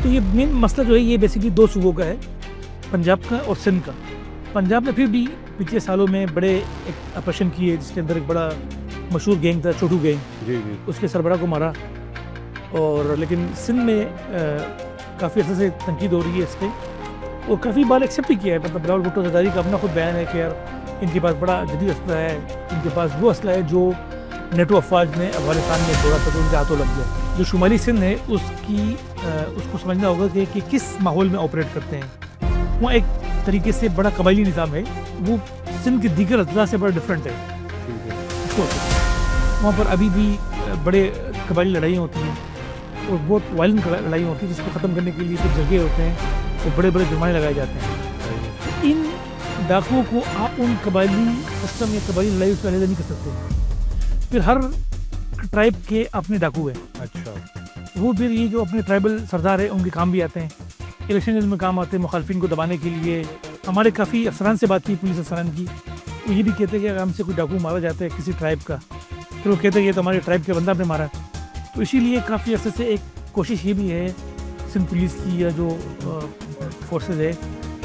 तो ये मेन मसला जो है ये बेसिकली दो सूबों का है, पंजाब का और सिंध का। पंजाब ने फिर भी पिछले सालों में बड़े एक ऑपरेशन किए जिसके अंदर एक बड़ा मशहूर गैंग था, छोटू गैंग, जी जी उसके सरबराह को मारा। और लेकिन सिंध में काफ़ी अर्से से तनकीद हो रही है इस पर, और काफ़ी बार एक्सेप्ट भी किया है। मतलब बिलावल भुट्टो ज़रदारी का अपना खुद बयान है कि यार इनके पास बड़ा जदीद असला है, इनके पास वो असला है जो नेटो अफवाज ने अफगानिस्तान में छोड़ा था तो उनके हाथों लग गया। जो शुमाली सिंध है उसको समझना होगा कि किस माहौल में ऑपरेट करते हैं। वहाँ एक तरीके से बड़ा कबायली निज़ाम है, वो सिंध के दीगर अजला से बड़ा डिफरेंट है। ठीक है। वहाँ पर अभी भी बड़े कबायली लड़ाइयाँ होती हैं और बहुत वायलेंट लड़ाइयाँ होती हैं, जिसको ख़त्म करने के लिए कुछ जगह होते हैं और बड़े बड़े जुर्माने लगाए जाते हैं। इन डाकुओं को आप उन कबायली सिस्टम या कबायली लड़ाई से अलग नहीं कर सकते। फिर हर ट्राइब के अपने डाकू हैं। अच्छा। वो फिर ये जो अपने ट्राइबल सरदार है उनके काम भी आते हैं, इलेक्शन में काम आते हैं, मुखालफिन को दबाने के लिए। हमारे काफ़ी अफसरान से बात की, पुलिस अफसरान की, वो ये भी कहते हैं कि अगर हमसे कोई डाकू मारा जाता है किसी ट्राइब का, फिर वो कहते हैं ये तो हमारे ट्राइब के बंदा आपने मारा। तो इसीलिए काफ़ी अर्से से एक कोशिश ये भी है सिंध पुलिस की या जो फोर्सेज है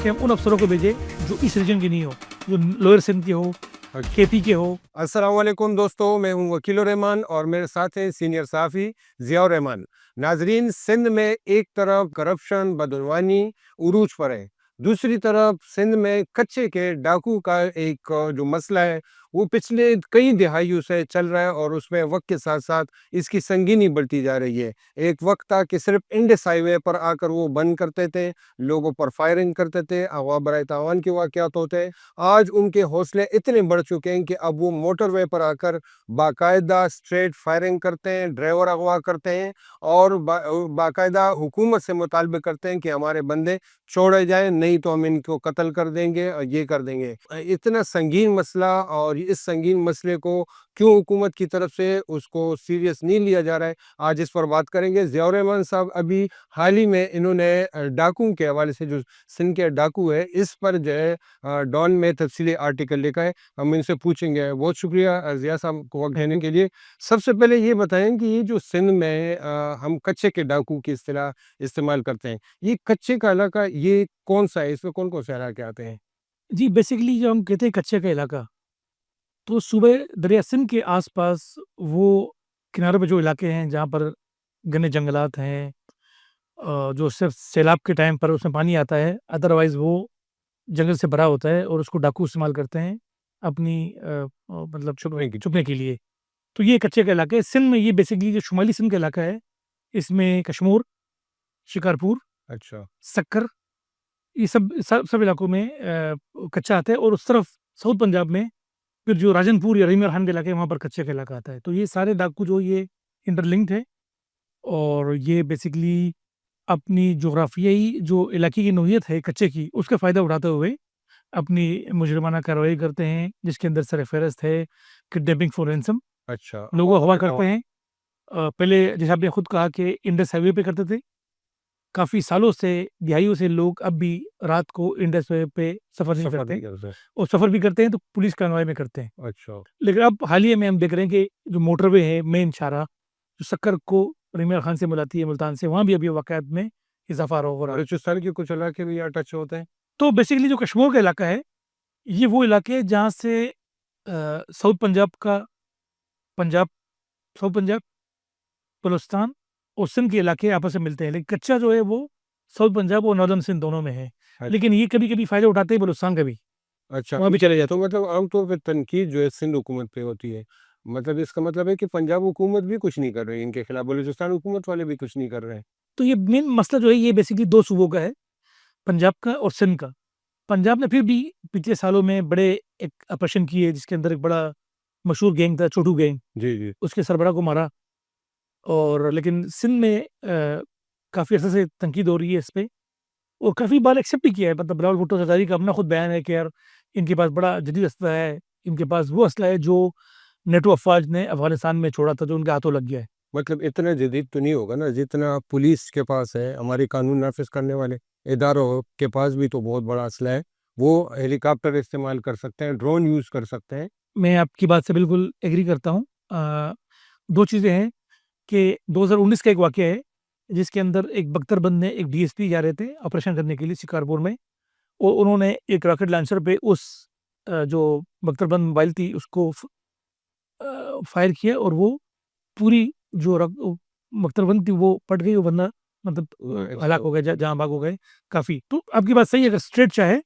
कि हम उन अफसरों को भेजें जो इस रीजन के नहीं हो, जो लोअर सिंध के हो, केपी के हो। अस्सलाम वालेकुम दोस्तों, मैं हूं वकील रहमान और मेरे साथ हैं सीनियर साफ़ी ज़िया रहमान। नाजरीन, सिंध में एक तरफ करप्शन बदनवानी उरूज पर है, दूसरी तरफ सिंध में कच्चे के डाकू का एक जो मसला है वो पिछले कई दिहाइयों से चल रहा है और उसमें वक्त के साथ साथ इसकी संगीनी बढ़ती जा रही है। एक वक्त था कि सिर्फ इंडस हाईवे पर आकर वो बंद करते थे, लोगों पर फायरिंग करते थे, अगवा बराए तावान के वाक़यात होते। आज उनके हौसले इतने बढ़ चुके हैं कि अब वो मोटरवे पर आकर बाकायदा स्ट्रेट फायरिंग करते हैं, ड्राइवर अगवा करते हैं और बाकायदा हुकूमत से मुतालबे करते हैं कि हमारे बंदे छोड़े जाए, नहीं तो हम इनको कत्ल कर देंगे और ये कर देंगे। इतना संगीन मसला, और इस संगीन मसले को क्यों हुकूमत की तरफ से उसको सीरियस नहीं लिया जा रहा है, आज इस पर बात करेंगे। ज़िया रहमान साहब अभी हाल ही में इन्होंने डाकू के हवाले से, जो सिंध के डाकू है, इस पर जो है डॉन में तफसीली आर्टिकल लिखा है, हम इनसे पूछेंगे। बहुत शुक्रिया ज़िया साहब को वक्त देने के लिए। सबसे पहले ये बताएं कि ये जो सिंध में हम कच्चे के डाकू की इस्तिलाह इस्तेमाल करते हैं, ये कच्चे का इलाका ये कौन सा है, इसमें कौन कौन से इलाके आते हैं? जी, बेसिकली जो हम कहते हैं कच्चे का इलाका, तो सूबे दरिया सिंध के आसपास वो किनारों पे जो इलाके हैं जहाँ पर घने जंगलात हैं, जो सिर्फ सैलाब के टाइम पर उसमें पानी आता है, अदरवाइज वो जंगल से भरा होता है और उसको डाकू इस्तेमाल करते हैं अपनी मतलब छुपने के लिए। तो ये कच्चे का इलाका है। सिंध में ये बेसिकली जो शुमाली सिंध का इलाका है, इसमें कश्मीर, शिकारपुर, अच्छा। सक्कर, ये सब इलाकों में कच्चा आता है। और उस तरफ साउथ पंजाब में फिर जो राजनपुर या रहीम खान के इलाके हैं वहाँ पर कच्चे का इलाका आता है। तो ये सारे डाकू जो ये इंटरलिंक्ड है और ये बेसिकली अपनी जोग्राफियाई जो इलाके की नोयत है कच्चे की, उसका फ़ायदा उठाते हुए अपनी मुजरिमाना कार्रवाई करते हैं, जिसके अंदर सरफ़हरिस्त है किडनैपिंग फॉर रैंसम, अच्छा। लोगों को अगवा करते हैं। पहले जैसे आपने खुद कहा कि इंडस हाईवे पे करते थे, काफ़ी सालों से, दिहाइयों से लोग अब भी रात को इंडस हाईवे पे सफ़र नहीं करते हैं, और सफ़र भी करते हैं तो पुलिस कार्रवाई में करते हैं। अच्छा। लेकिन अब हालिया में हम देख रहे हैं कि जो मोटरवे है मेन शाहराह, जो सक्कर को रहीम खान से मिलाती है मुल्तान से, वहाँ भी अभी वाक़यात में इज़ाफ़ा हो रहा है। बलूचिस्तान के कुछ इलाके भी यहाँ टच होते हैं। तो बेसिकली जो कश्मीर का इलाका है, ये वो इलाके हैं जहाँ से साउथ पंजाब का पंजाब साउथ पंजाब, बलूचिस्तान और सिंध के इलाके आपस में मिलते हैं। लेकिन कच्चा जो है वो साउथ पंजाब और नॉर्दर्न सिंध दोनों में है। लेकिन ये कभी-कभी फ़ायदा उठाते हैं बलूचिस्तान का भी, अच्छा, वहाँ भी चले जाते तो हैं। मतलब आमतौर पे तनकीद जो है सिंध हुकूमत पे होती है। मतलब इसका मतलब है कि पंजाब हुकूमत भी कुछ नहीं कर रही इनके खिलाफ, बलूचिस्तान हुकूमत वाले भी कुछ नहीं कर रहे हैं। तो ये मेन मसला जो है ये बेसिकली दो सूबों का है, पंजाब का और सिंध का। पंजाब ने फिर भी पिछले सालों में बड़े एक ऑपरेशन किए जिसके अंदर एक बड़ा मशहूर गैंग था, छोटू गैंग, जी, जी। उसके सरबराह को मारा। और लेकिन सिंध में काफ़ी अर्से से तनकीद हो रही है इस पे, और काफ़ी बार एक्सेप्ट भी किया है। मतलब बिलावल भुट्टो ज़रदारी का अपना खुद बयान है कि यार इनके पास बड़ा जदीद असला है, इनके पास वो असला है जो नेटो अफवाज ने अफगानिस्तान में छोड़ा था, जो उनके हाथों लग गया है। मतलब इतना जदीद तो नहीं होगा ना जितना पुलिस के पास है, हमारे कानून नाफिज करने वाले इदारों के पास भी तो बहुत बड़ा असला है। वो हेलीकॉप्टर इस्तेमाल कर सकते हैं, ड्रोन यूज़ कर सकते हैं। मैं आपकी बात से बिल्कुल एग्री करता हूँ। 2 चीज़ें हैं कि 2019 का एक वाक़या है जिसके अंदर एक बख्तरबंद ने एक डीएसपी जा रहे थे ऑपरेशन करने के लिए शिकारपुर में, और उन्होंने एक रॉकेट लॉन्चर पे उस जो बख्तरबंद मोबाइल थी उसको फायर किया, और वो पूरी जो बख्तरबंद थी वो फट गई, वो बंदा मतलब हलाक हो गया, जहाँ भाग हो गए काफ़ी। तो आपकी बात सही है, अगर स्ट्रेट चाहे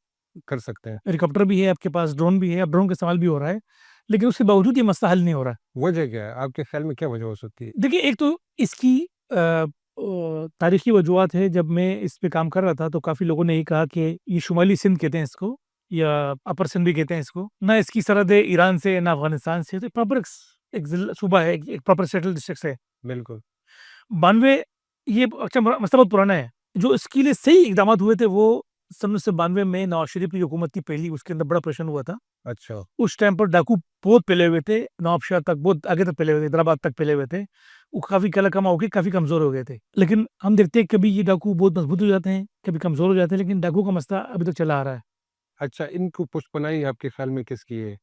कर सकते हैं। हेलीकॉप्टर भी है आपके पास, ड्रोन भी है, अब ड्रोन का इस्तेमाल भी हो रहा है, लेकिन उसके बावजूद ये मसला हल नहीं हो रहा है। वजह क्या है? आपके ख्याल में क्या वजह हो सकती है? देखिए, एक तो इसकी तारीखी वजूहत है। जब मैं इस पे काम कर रहा था तो काफ़ी लोगों ने ये कहा कि ये शुमाली सिंध कहते हैं इसको, या अपर सिंध भी कहते हैं इसको, ना इसकी सरहद है ईरान से ना अफगानिस्तान से, तो प्रॉपर एक सूबा है, एक प्रॉपर सेटल डिस्ट्रिक्ट है। बिल्कुल। 92 ये अच्छा मसला बहुत पुराना है। जो इसके लिए सही इकदाम हुए थे वो सन 1992 में नवाज शरीफ की हुकूमत थी पहली, उसके अंदर बड़ा ऑपरेशन हुआ था। अच्छा। उस टाइम पर डाकू बहुत फैले हुए थे, नवाबशाह तक बहुत आगे तक फैले हुए थे, हैदराबाद तक फैले हुए थे। वो काफ़ी काला कमा होके काफ़ी कमज़ोर हो गए थे। लेकिन हम देखते हैं कभी ये डाकू बहुत मजबूत हो जाते हैं, कभी कमज़ोर हो जाते हैं, लेकिन डाकू का मसला अभी तक चला आ रहा है। अच्छा, इनको पुष्पनाई आपके ख्याल में किसकी है?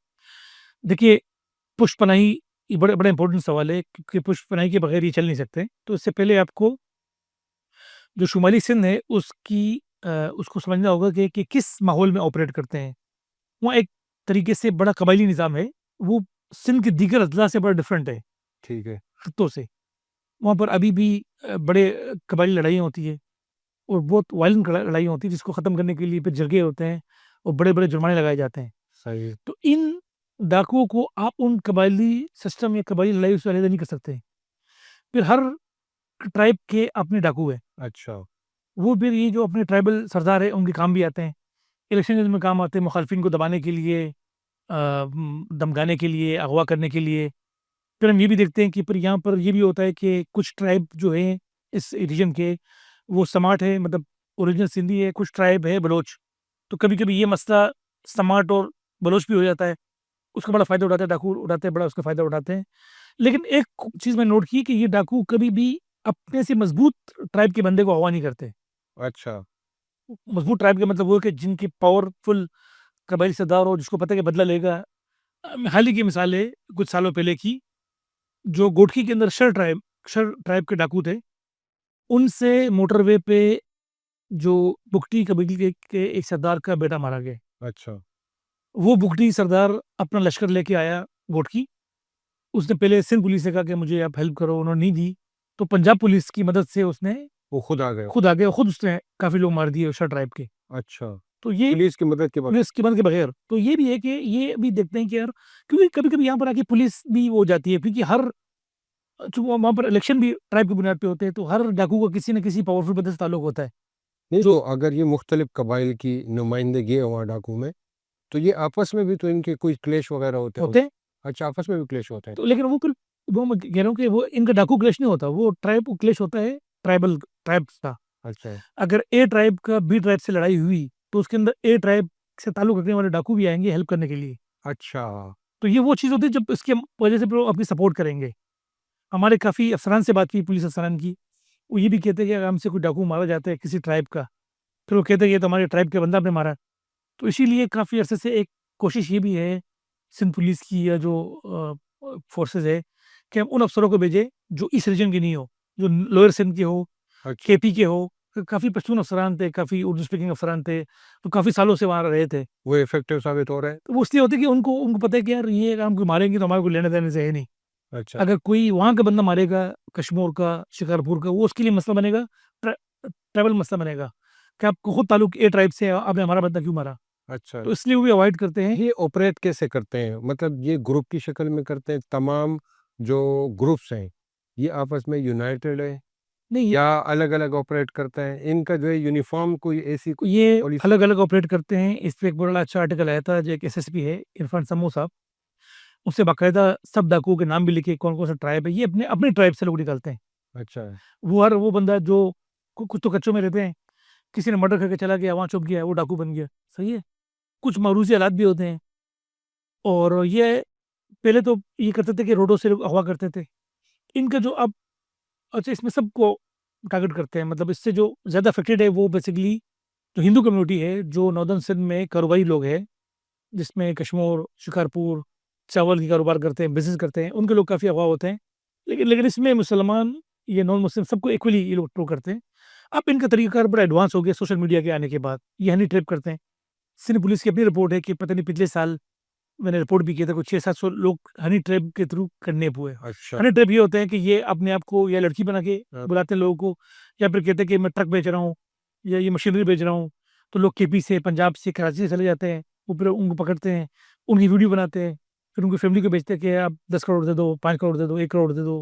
देखिए, पुष्पनाही ये बड़े बड़ा इंपॉर्टेंट सवाल है, क्योंकि पुष्पनाही के बगैर ये चल नहीं सकते। तो इससे पहले आपको जो शुमाली सिंध है उसको समझना होगा कि किस माहौल में ऑपरेट करते हैं। वहाँ एक तरीके से बड़ा कबायली निज़ाम है, वो सिंध के दीगर अज़ला से बड़ा डिफरेंट है ठीक है। खित्तों से। वहाँ पर अभी भी बड़े कबायली लड़ाइयाँ होती है, और बहुत वायलेंट लड़ाई होती है, जिसको ख़त्म करने के लिए फिर जरगे होते हैं और बड़े-बड़े जुर्माने लगाए जाते हैं। सही है। तो इन डाकुओं को आप उन कबायली सिस्टम या कबायली लड़ाई से अलग नहीं कर सकते। फिर हर ट्राइब के अपने डाकू हैं। अच्छा। वो फिर ये जो अपने ट्राइबल सरदार हैं उनके काम भी आते हैं। इलेक्शन में काम आते हैं, मुखालफिन को दबाने के लिए, धमकाने के लिए, अगवा करने के लिए। फिर हम ये भी देखते हैं कि फिर यहाँ पर ये भी होता है कि कुछ ट्राइब जो हैं इस रीजन के, वो स्मार्ट है, मतलब ओरिजिनल सिंधी है, कुछ ट्राइब है बलोच। तो कभी-कभी ये मसला स्मार्ट और बलोच भी हो जाता है। उसका बड़ा फ़ायदा उठाते हैं, डाकू उठाते हैं, बड़ा उसका फ़ायदा उठाते हैं। लेकिन एक चीज़ मैंने नोट की कि ये डाकू कभी भी अपने से मज़बूत ट्राइब के बंदे को अगवा नहीं करते। अच्छा। मज़बूत ट्राइब का मतलब वो है कि जिनकी पावरफुल कबाइली सरदार हो, जिसको पता है कि बदला लेगा। हाल ही की मिसाल है कुछ सालों पहले की, जो गोडकी के अंदर शर ट्राइब के डाकू थे, उनसे मोटरवे पे जो बुगटी कबीले के एक सरदार का बेटा मारा गया। अच्छा। वो बुगटी सरदार अपना लश्कर लेके आया गोडकी। उसने पहले सिंध पुलिस से कहा कि मुझे आप हेल्प करो, उन्होंने नहीं दी। तो पंजाब पुलिस की मदद से उसने वो खुद आ गए। खुद आ गया, खुद उसने काफ़ी लोग मार दिए शर ट्राइब के। अच्छा। तो ये पुलिस की मदद के बाद। पुलिस की मदद के बगैर, तो ये भी है कि ये भी देखते हैं कि यार, क्योंकि कभी-कभी यहाँ पर आके पुलिस भी वो हो जाती है, क्योंकि हर चूँकि वहाँ पर इलेक्शन भी ट्राइब की बुनियाद पे होते हैं, तो हर डाकू का किसी न किसी पावरफुल बंदे से ताल्लुक होता है। नहीं, जो तो अगर ये मुख्तलिफ कबाइल की नुमाइंदगी है वहाँ डाकू में, तो ये आपस में भी तो इनके कोई क्लेश वगैरह होते होते हैं? हैं, अच्छा, आपस में भी क्लेश होते हैं। तो लेकिन वो फिर वो मैं कह रहा हूँ कि वो इनका डाकू क्लैश नहीं होता, वो ट्राइब क्लैश होता है ट्राइब्स का। अच्छा। अगर ए ट्राइब का बी ट्राइब से लड़ाई हुई, तो उसके अंदर ए ट्राइब से ताल्लुक रखने वाले डाकू भी आएँगे हेल्प करने के लिए। अच्छा। तो ये वो चीज़ होती है जब इसकी वजह से फिर वो आपकी सपोर्ट करेंगे। हमारे काफ़ी अफ़सरान से बात की, पुलिस अफ़सरान की, वो ये भी कहते हैं कि अगर हमसे कोई डाकू मारा जाता है किसी ट्राइब का, फिर वो कहते हैं ये तो हमारे ट्राइब के बंदा आपने मारा। तो इसीलिए काफ़ी अरसे से एक कोशिश ये भी है सिंध पुलिस की, या जो फ़ोर्सेज़ है, कि हम उन अफ़सरों को भेजें जो इस रीजन के नहीं हो, जो लोअर सिंध के हो, अच्छा। केपी के हो। काफ़ी पश्तून अफ़सरान थे, काफ़ी उर्दू स्पीकिंग अफ़सरान थे, तो काफ़ी सालों से वहाँ रहे थे। वो इफेक्टिव साबित हो रहा है। तो वो इसलिए होते कि उनको उनको पता है कि यार ये अगर हमको मारेंगे तो हमारे को लेने-देने से है नहीं। अच्छा। अगर कोई वहाँ का बंदा मारेगा, कश्मीर का, शिकारपुर का, वो उसके लिए मसला बनेगा, ट्रा ट्राइबल मसला बनेगा, कि आपको खुद ताल्लुक ए ट्राइब से है, आपने हमारा बंदा क्यों मारा? अच्छा। तो इसलिए वो भी अवॉइड करते हैं। ये ऑपरेट कैसे करते हैं? मतलब ये ग्रुप की शक्ल में करते हैं, तमाम जो ग्रुप्स हैं, ये आपस में यूनाइटेड है नहीं, या अलग-अलग ऑपरेट करते हैं? इनका जो है यूनिफ़ॉर्म कोई ऐसी ये पॉलिसी? अलग-अलग ऑपरेट करते हैं। इस पे एक बड़ा अच्छा आर्टिकल आया था, जो एक एसएसपी है, इरफान समू साहब, उससे बाकायदा सब डाकुओं के नाम भी लिखे, कौन-कौन सा ट्राइब है, ये अपने अपने ट्राइब से लोग निकालते हैं। अच्छा। वो बंदा जो कुछ तो कच्चों में रहते हैं, किसी ने मर्डर करके चला गया, वहाँ छुप गया, वो डाकू बन गया, सही है? कुछ मारूसी हालात भी होते हैं, और ये पहले तो ये करते थे कि रोडों से लोग अगवा करते थे। इनका जो अब अच्छा, इसमें सबको टारगेट करते हैं, मतलब इससे जो ज़्यादा अफेक्टेड है वो बेसिकली जो हिंदू कम्युनिटी है, जो नॉर्दर्न सिंध में कारोबारी लोग हैं, जिसमें कशमोर, शिकारपुर, चावल की कारोबार करते हैं, बिज़नेस करते हैं, उनके लोग काफ़ी अगवा होते हैं। लेकिन लेकिन इसमें मुसलमान ये नॉन मुस्लिम सबको इक्वली ये लोग ट्रोल करते हैं। अब इनका तरीकाकार बड़ा एडवांस हो गया सोशल मीडिया के आने के बाद, ये हनी ट्रैप करते हैं। सिंध पुलिस की अपनी रिपोर्ट है कि पता नहीं पिछले साल मैंने रिपोर्ट भी किया था, कुछ 600-700 लोग हनी ट्रैप के थ्रू किडनैप हुए। अच्छा। हनी ट्रैप ये होते हैं कि ये अपने आप को या लड़की बना के हाँ। बुलाते हैं लोगों को, या फिर कहते हैं कि मैं ट्रक बेच रहा हूँ या ये मशीनरी बेच रहा हूँ। तो लोग केपी से, पंजाब से, कराची से चले जाते हैं, वो फिर उनको पकड़ते हैं, उनकी वीडियो बनाते हैं, फिर उनकी फैमिली को बेचते हैं कि आप 10 करोड़ दे दो, 5 करोड़ दे दो, 1 करोड़ दे दो।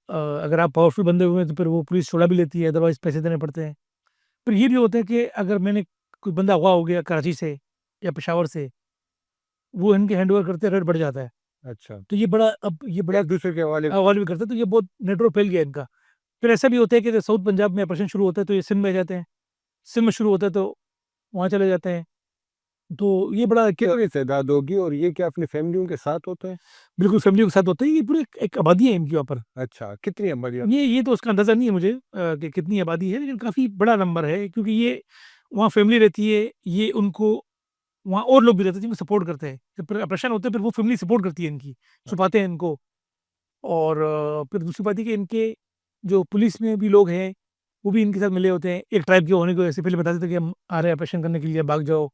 अगर आप पावरफुल बंदे हुए हैं तो फिर वो पुलिस छुड़ा भी लेती है, अदरवाइज़ पैसे देने पड़ते हैं। फिर ये भी होता है कि अगर मैंने कोई बंदा अगवा हो गया कराची से या पेशावर से, वो इनके हैंडओवर करते रेट बढ़ जाता है। अच्छा। तो ये बड़ा अब ये बड़ा एक दूसरे के हवाले। हवाले भी करते हैं, तो ये बहुत नेटवर्क फैल गया इनका। फिर ऐसा भी होता है कि साउथ पंजाब में ऑपरेशन शुरू होता है तो ये सिंध में जाते हैं, सिंध में शुरू होता है तो वहाँ चले जाते हैं। तो ये बड़ा कितनी तादाद होगी और ये क्या अपनी फैमिलियों के साथ होते हैं? बिल्कुल फैमिली के साथ होता है, ये पूरी एक आबादी है इनके ऊपर। अच्छा, कितनी आबादी? ये तो उसका अंदाज़ा नहीं है मुझे कि कितनी आबादी है, लेकिन काफ़ी बड़ा नंबर है क्योंकि ये वहाँ फैमिली रहती है, ये उनको वहाँ और लोग भी रहते हैं जिनको सपोर्ट करते हैं। जब फिर ऑपरेशन होते हैं फिर वो फैमिली सपोर्ट करती है इनकी, छुपाते हैं इनको। और फिर दूसरी बात है कि इनके जो पुलिस में भी लोग हैं, वो भी इनके साथ मिले होते हैं। एक ट्राइब के होने की वजह से पहले बताते थे कि हम आ रहे हैं ऑपरेशन करने के लिए, भाग जाओ।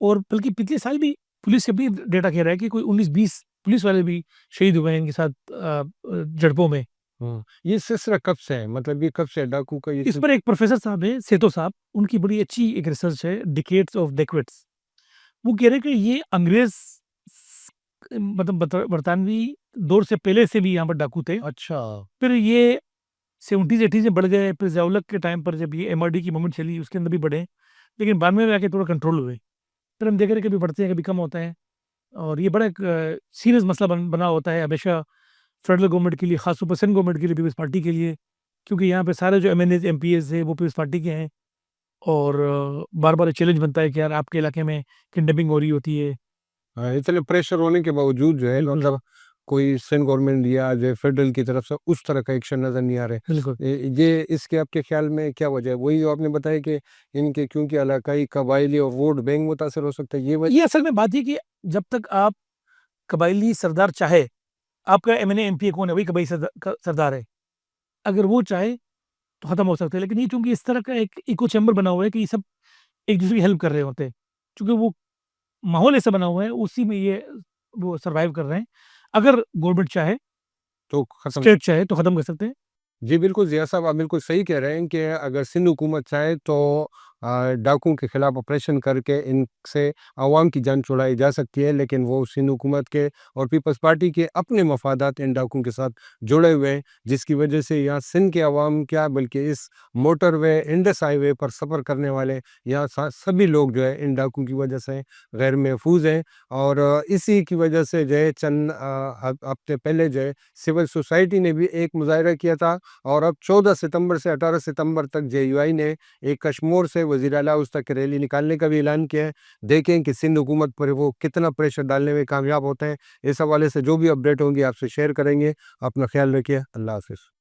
और बल्कि पिछले साल भी पुलिस से भी डेटा कह रहा है कि कोई 19-20 पुलिस वाले भी शहीद हुए हैं इनके साथ झड़पों में। ये सिलसिला कब से है? मतलब ये कब से है डाकू का ये इस पर एक प्रोफ़ेसर साहब हैं, सेतो साहब, उनकी बड़ी अच्छी एक रिसर्च है, डिकेड्स ऑफ डेकेड्स। वो कह रहे हैं कि ये अंग्रेज़ मतलब बरतानवी दौर से पहले से भी यहाँ पर डाकू थे। अच्छा। फिर ये 70s-80s में बढ़ गए, फिर ज़िया-उल-हक के टाइम पर जब ये एमआरडी की मूवमेंट चली, उसके अंदर भी बढ़े, लेकिन बाद में आके थोड़ा कंट्रोल हुए। फिर हम देख रहे हैं कभी बढ़ते हैं, कभी कम होता है, और ये बड़ा एक सीरियस मसला बना होता है हमेशा फेडरल गवर्नमेंट के लिए, ख़ास तौर पर सिंध गवर्नमेंट के लिए, पीपल्स पार्टी के लिए, क्योंकि यहाँ पे सारे जो एमएनएज़, एमपीएज़ हैं, वो पीपल्स पार्टी के हैं। और बार-बार ये चैलेंज बनता है कि यार आपके इलाके में किडनैपिंग हो रही होती है। हाँ, इतने प्रेशर होने के बावजूद जो है बिल्कुल, मतलब कोई सेंट्रल गवर्नमेंट या जो है फेडरल की तरफ से उस तरह का एक्शन नज़र नहीं आ रहा बिल्कुल। है। ये इसके आपके ख़्याल में क्या वजह है? वही जो आपने बताया कि इनके क्योंकि इलाकाई, कबायली और वोट बैंक मुतासिर हो सकता है, ये वजह? ये असल में बात ये कि जब तक आप कबायली सरदार चाहे, आपका एमएनए, एमपीए कौन है? वही कबायली सरदार है। अगर वो चाहे तो ख़त्म हो सकता है, लेकिन ये चूँकि इस तरह का एक इको चैम्बर बना हुआ है कि ये सब एक-दूसरे की हेल्प कर रहे होते हैं। चूँकि वो माहौल ऐसा बना हुआ है, उसी में ये वो सर्वाइव कर रहे हैं। अगर गवर्नमेंट चाहे, तो ख़त्म। स्टेट चाहे तो ख़त्म कर सकते हैं। जी, बिल्कुल, ज़िया साहब आप बिल्कुल सही कह रहे हैं कि अगर सिंध हुकूमत चाहे तो डाकुओं के खिलाफ ऑपरेशन करके इनसे अवाम की जान छुड़ाई जा सकती है, लेकिन वो सिंध हुकूमत के और पीपल्स पार्टी के अपने मफादात इन डाकुओं के साथ जुड़े हुए हैं, जिसकी वजह से यहाँ सिंध के अवाम क्या बल्कि इस मोटरवे, इंडस हाईवे पर सफ़र करने वाले यहाँ सभी लोग जो है इन डाकुओं की वजह से गैर महफूज हैं। और इसी की वजह से जो है चंद हफ्ते पहले जो है सिविल सोसाइटी ने भी एक मुजाहरा किया था, और अब 14 सितंबर से 18 सितंबर तक जेयूआई ने एक कश्मीर से वज़ीर आला उस तक रैली निकालने का भी ऐलान किया है। देखें कि सिंध हुकूमत पर वो कितना प्रेशर डालने में कामयाब होते हैं। इस हवाले से जो भी अपडेट होंगी आपसे शेयर करेंगे। अपना ख्याल रखिए। अल्लाह हाफ़िज़।